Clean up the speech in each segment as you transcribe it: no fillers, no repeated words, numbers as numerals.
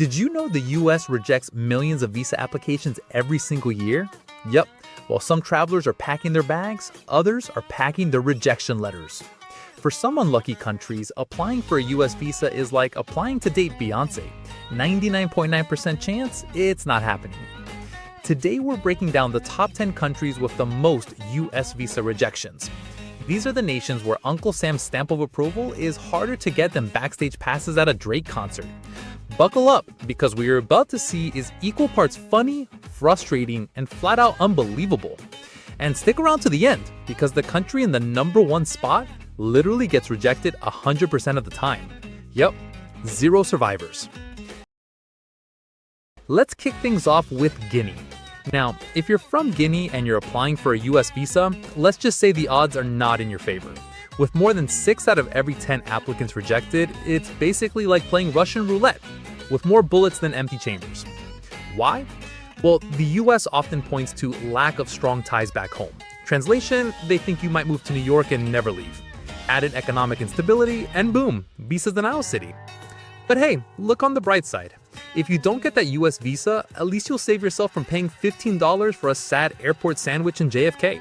Did you know the US rejects millions of visa applications every single year? Yep, while some travelers are packing their bags, others are packing their rejection letters. For some unlucky countries, applying for a US visa is like applying to date Beyonce. 99.9% chance it's not happening. Today we're breaking down the top 10 countries with the most US visa rejections. These are the nations where Uncle Sam's stamp of approval is harder to get than backstage passes at a Drake concert. Buckle up, because what you're about to see is equal parts funny, frustrating, and flat out unbelievable. And stick around to the end, because the country in the #1 spot literally gets rejected 100% of the time. Yep, 0 survivors. Let's kick things off with Guinea. Now, if you're from Guinea and you're applying for a US visa, let's just say the odds are not in your favor. With more than 6 out of every 10 applicants rejected, it's basically like playing Russian roulette, with more bullets than empty chambers. Why? Well, the US often points to lack of strong ties back home. Translation, they think you might move to New York and never leave. Add in economic instability, and boom, visa denial city. But hey, look on the bright side. If you don't get that US visa, at least you'll save yourself from paying $15 for a sad airport sandwich in JFK.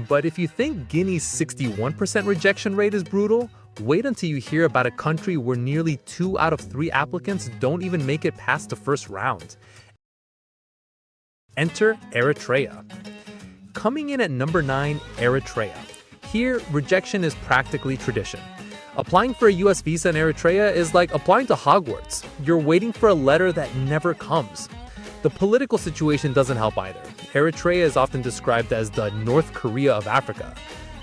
But if you think Guinea's 61% rejection rate is brutal, wait until you hear about a country where nearly 2 out of 3 applicants don't even make it past the first round. Enter Eritrea. Coming in at number 9, Eritrea. Here, rejection is practically tradition. Applying for a US visa in Eritrea is like applying to Hogwarts. You're waiting for a letter that never comes. The political situation doesn't help either. Eritrea is often described as the North Korea of Africa.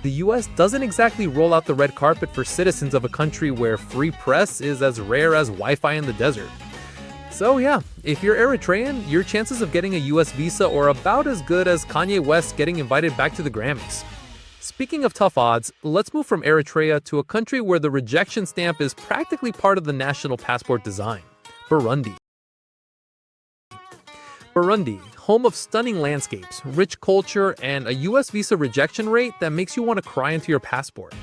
The US doesn't exactly roll out the red carpet for citizens of a country where free press is as rare as Wi-Fi in the desert. So yeah, if you're Eritrean, your chances of getting a US visa are about as good as Kanye West getting invited back to the Grammys. Speaking of tough odds, let's move from Eritrea to a country where the rejection stamp is practically part of the national passport design, Burundi. Burundi, home of stunning landscapes, rich culture, and a US visa rejection rate that makes you want to cry into your passport.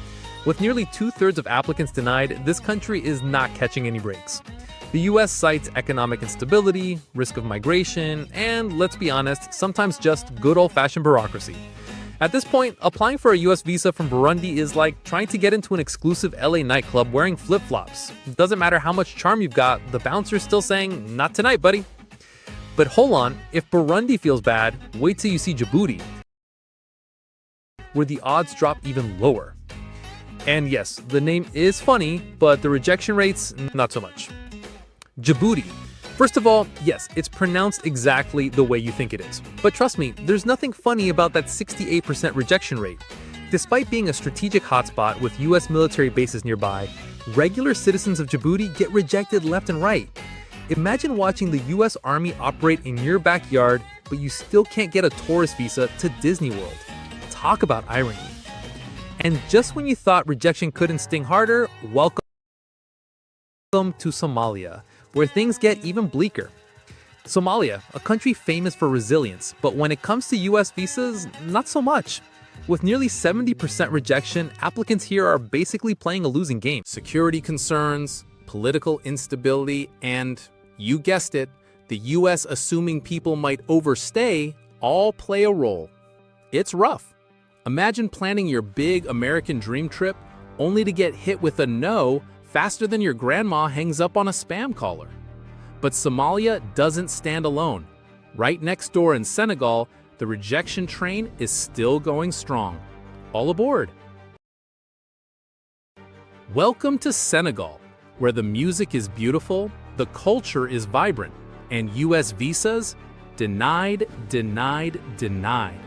With nearly 2/3 of applicants denied, this country is not catching any breaks. The US cites economic instability, risk of migration, and let's be honest, sometimes just good old-fashioned bureaucracy. At this point, applying for a US visa from Burundi is like trying to get into an exclusive LA nightclub wearing flip-flops. It doesn't matter how much charm you've got, the bouncer's still saying, "Not tonight, buddy." But hold on, if Burundi feels bad, wait till you see Djibouti, where the odds drop even lower. And yes, the name is funny, but the rejection rates, not so much. Djibouti. First of all, yes, it's pronounced exactly the way you think it is. But trust me, there's nothing funny about that 68% rejection rate. Despite being a strategic hotspot with US military bases nearby, regular citizens of Djibouti get rejected left and right. Imagine watching the US Army operate in your backyard, but you still can't get a tourist visa to Disney World. Talk about irony. And just when you thought rejection couldn't sting harder, welcome to Somalia, where things get even bleaker. Somalia, a country famous for resilience, but when it comes to US visas, not so much. With nearly 70% rejection, applicants here are basically playing a losing game. Security concerns, political instability, and, you guessed it, the US assuming people might overstay all play a role. It's rough. Imagine planning your big American dream trip only to get hit with a no faster than your grandma hangs up on a spam caller. But Somalia doesn't stand alone. Right next door in Senegal, the rejection train is still going strong. All aboard! Welcome to Senegal, where the music is beautiful, the culture is vibrant, and US visas? Denied, denied, denied.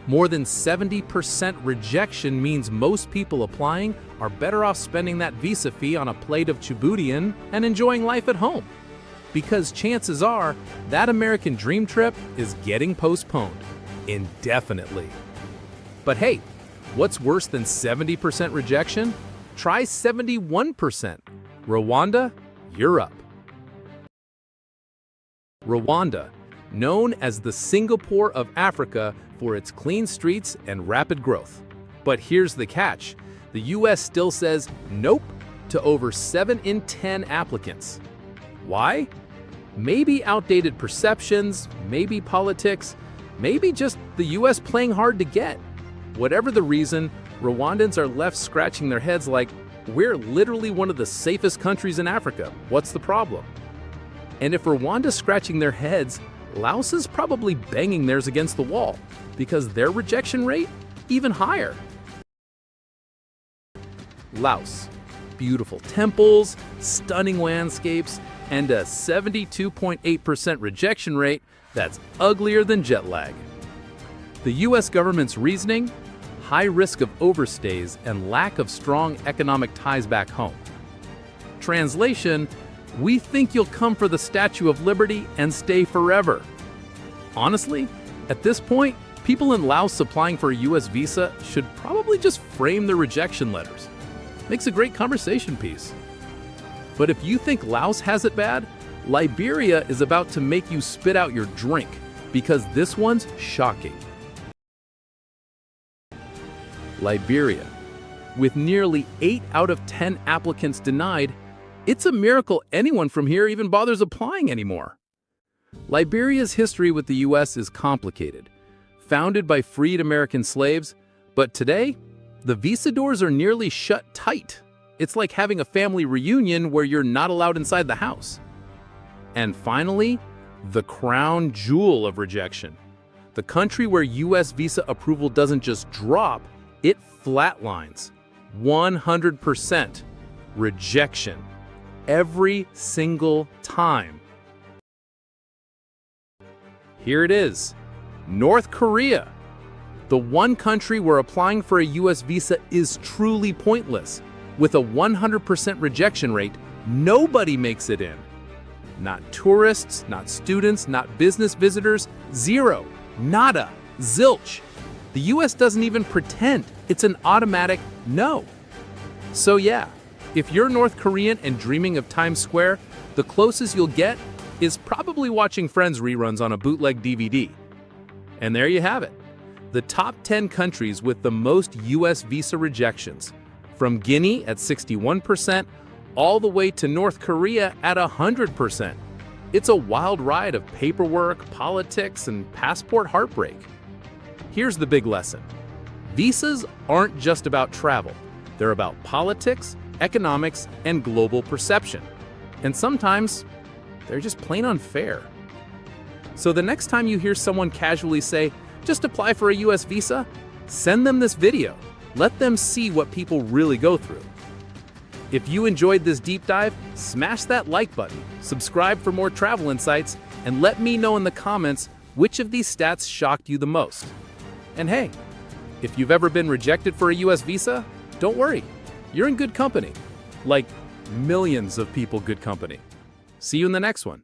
More than 70% rejection means most people applying are better off spending that visa fee on a plate of Djiboutian and enjoying life at home. Because chances are, that American dream trip is getting postponed indefinitely. But hey, what's worse than 70% rejection? Try 71%. Rwanda, you're up. Rwanda, known as the Singapore of Africa for its clean streets and rapid growth. But here's the catch. The US still says nope to over 7 in 10 applicants. Why? Maybe outdated perceptions, maybe politics, maybe just the US playing hard to get. Whatever the reason, Rwandans are left scratching their heads like, we're literally one of the safest countries in Africa. What's the problem? And if Rwanda's scratching their heads, Laos is probably banging theirs against the wall because their rejection rate even higher. Laos. Beautiful temples, stunning landscapes, and a 72.8% rejection rate that's uglier than jet lag. The US government's reasoning? High risk of overstays and lack of strong economic ties back home. Translation: we think you'll come for the Statue of Liberty and stay forever. Honestly, at this point, people in Laos applying for a US visa should probably just frame their rejection letters. Makes a great conversation piece. But if you think Laos has it bad, Liberia is about to make you spit out your drink, because this one's shocking. Liberia. With nearly 8 out of 10 applicants denied, it's a miracle anyone from here even bothers applying anymore. Liberia's history with the US is complicated. Founded by freed American slaves, but today, the visa doors are nearly shut tight. It's like having a family reunion where you're not allowed inside the house. And finally, the crown jewel of rejection. The country where US visa approval doesn't just drop, it flatlines. 100% rejection. Every single time. Here it is. North Korea. The one country where applying for a US visa is truly pointless. With a 100% rejection rate, nobody makes it in. Not tourists, not students, not business visitors, zero, nada, zilch. The US doesn't even pretend. It's an automatic no. So yeah, if you're North Korean and dreaming of Times Square, the closest you'll get is probably watching Friends reruns on a bootleg DVD. And there you have it. The top 10 countries with the most US visa rejections, from Guinea at 61%, all the way to North Korea at 100%. It's a wild ride of paperwork, politics, and passport heartbreak. Here's the big lesson. Visas aren't just about travel. They're about politics, economics, and global perception. And sometimes, they're just plain unfair. So the next time you hear someone casually say, just apply for a US visa, send them this video. Let them see what people really go through. If you enjoyed this deep dive, smash that like button, subscribe for more travel insights, and let me know in the comments which of these stats shocked you the most. And hey, if you've ever been rejected for a US visa, don't worry, you're in good company. Like millions of people good company. See you in the next one.